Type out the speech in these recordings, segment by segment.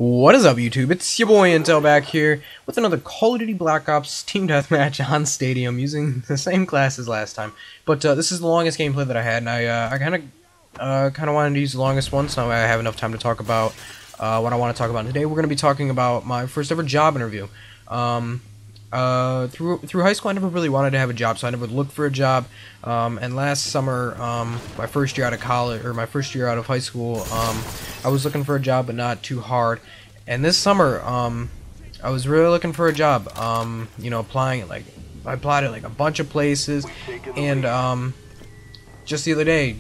What is up, YouTube? It's your boy Intel back here with another Call of Duty Black Ops Team Deathmatch on Stadium using the same class as last time. But this is the longest gameplay that I had, and I kind of wanted to use the longest one, so I have enough time to talk about what I want to talk about today. We're going to be talking about my first ever job interview. Through high school, I never really wanted to have a job, so I never looked for a job. And last summer, my first year out of college, or my first year out of high school, I was looking for a job, but not too hard. And this summer, I was really looking for a job. You know, applying I applied at like a bunch of places, and just the other day,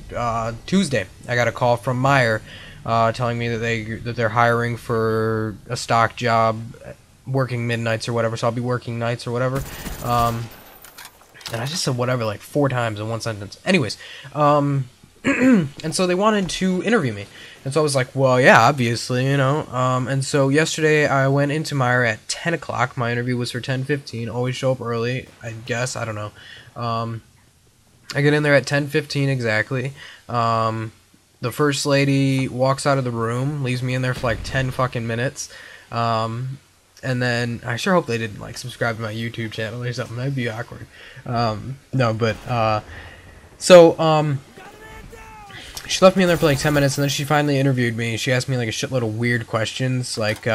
Tuesday, I got a call from Meyer, telling me that they're hiring for a stock job, working midnights or whatever, so I'll be working nights or whatever. And I just said whatever like 4 times in one sentence. Anyways, and so they wanted to interview me. And so I was like, well, yeah, obviously, you know. And so yesterday I went into Meyer at 10 o'clock. My interview was for 10:15. Always show up early, I guess. I don't know. I get in there at 10:15 exactly. The first lady walks out of the room, leaves me in there for like 10 fucking minutes. And then I sure hope they didn't like subscribe to my YouTube channel or something. That'd be awkward. No, but she left me in there for like 10 minutes, and then she finally interviewed me. She asked me like a shitload of weird questions, like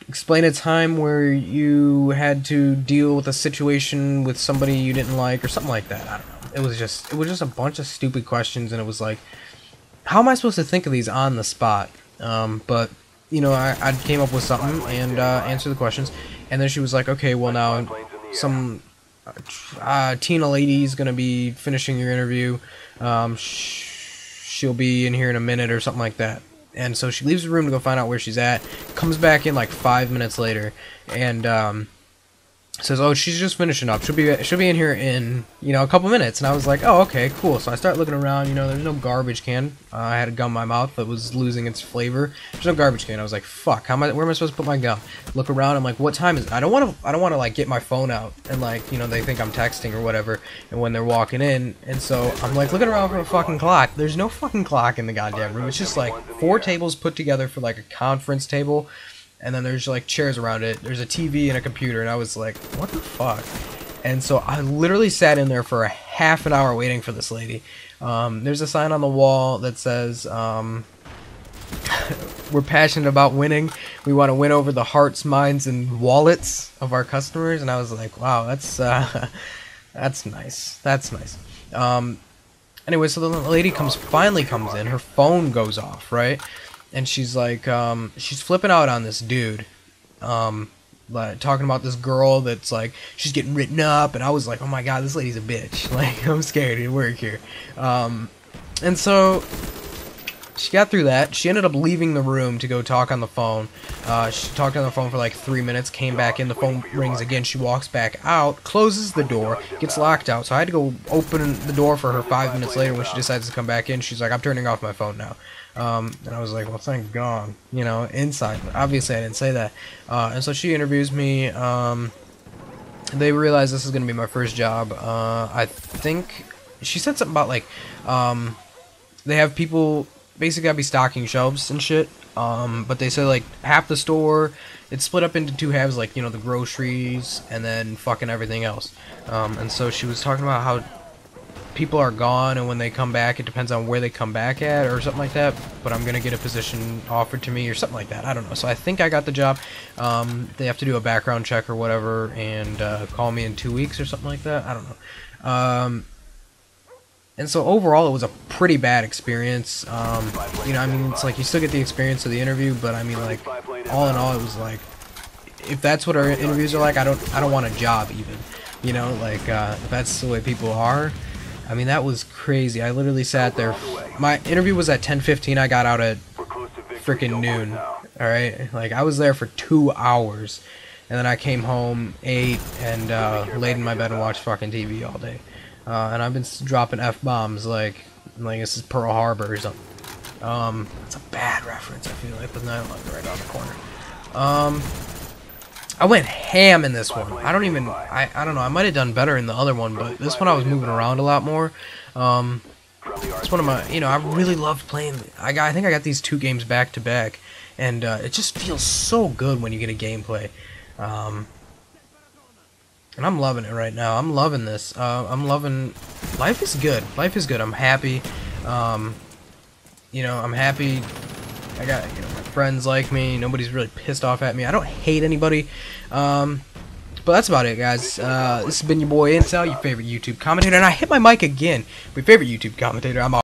explain a time where you had to deal with a situation with somebody you didn't like, or something like that. I don't know. It was just a bunch of stupid questions, and it was like, how am I supposed to think of these on the spot? But you know, I came up with something and answered the questions, and then she was like, okay, well now some Tina lady's gonna be finishing your interview. She'll be in here in a minute or something like that. And so she leaves the room to go find out where she's at, comes back in like 5 minutes later, and says, oh, she's just finishing up. She'll be in here in, you know, a couple minutes. And I was like, oh, okay, cool. So I start looking around. You know, there's no garbage can. I had a gum in my mouth that was losing its flavor. There's no garbage can. I was like, fuck, where am I supposed to put my gum? Look around. I'm like, what time is it? I don't want to like get my phone out and like, you know, they think I'm texting or whatever. And when they're walking in, and so I'm like looking around for a fucking clock. There's no fucking clock in the goddamn room. It's just like 4 tables put together for like a conference table. And then there's like chairs around it. There's a TV and a computer, and I was like, what the fuck? And so I literally sat in there for a half an hour waiting for this lady. There's a sign on the wall that says, we're passionate about winning. We want to win over the hearts, minds, and wallets of our customers. And I was like, wow, that's nice. That's nice. Anyway, so the lady finally comes in. Her phone goes off, right? And she's like, she's flipping out on this dude, like, talking about this girl that's like, she's getting written up, and I was like, oh my god, this lady's a bitch. Like, I'm scared to work here. And so she got through that. She ended up leaving the room to go talk on the phone. She talked on the phone for like 3 minutes, came back in, the phone rings again, she walks back out, closes the door, gets locked out, so I had to go open the door for her 5 minutes later. When she decides to come back in, she's like, I'm turning off my phone now. And I was like, well, thank God, you know, inside. Obviously, I didn't say that. And so she interviews me. They realize this is going to be my first job. I think she said something about, like, they have people basically gotta be stocking shelves and shit. But they said, like, half the store, it's split up into 2 halves, like, you know, the groceries and then fucking everything else. And so she was talking about how people are gone, and when they come back, it depends on where they come back at or something like that, but I'm gonna get a position offered to me or something like that. I don't know. So I think I got the job. They have to do a background check or whatever, and call me in 2 weeks or something like that. I don't know. And so overall, it was a pretty bad experience. You know, I mean, it's like you still get the experience of the interview, but I mean, like, all in all, it was like, if that's what our interviews are like, I don't want a job even. You know, like, if that's the way people are. I mean, that was crazy. I literally sat there. My interview was at 10:15. I got out at freaking noon. Alright? Like, I was there for 2 hours. And then I came home, ate, and laid in my bed and watched fucking TV all day. And I've been dropping F-bombs like this is Pearl Harbor or something. It's a bad reference, I feel like, with 9/11 right on the corner. I went ham in this one. I don't know, I might have done better in the other one, but this one I was moving around a lot more. It's one of my, I really loved playing. I think I got these 2 games back to back, and it just feels so good when you get a gameplay. And I'm loving it right now. I'm loving this. I'm loving. Life is good. Life is good. I'm happy. I'm happy. I got my friends like me. Nobody's really pissed off at me. I don't hate anybody. But that's about it, guys. This has been your boy Incel, your favorite YouTube commentator, and I hit my mic again. My favorite YouTube commentator. I'm out.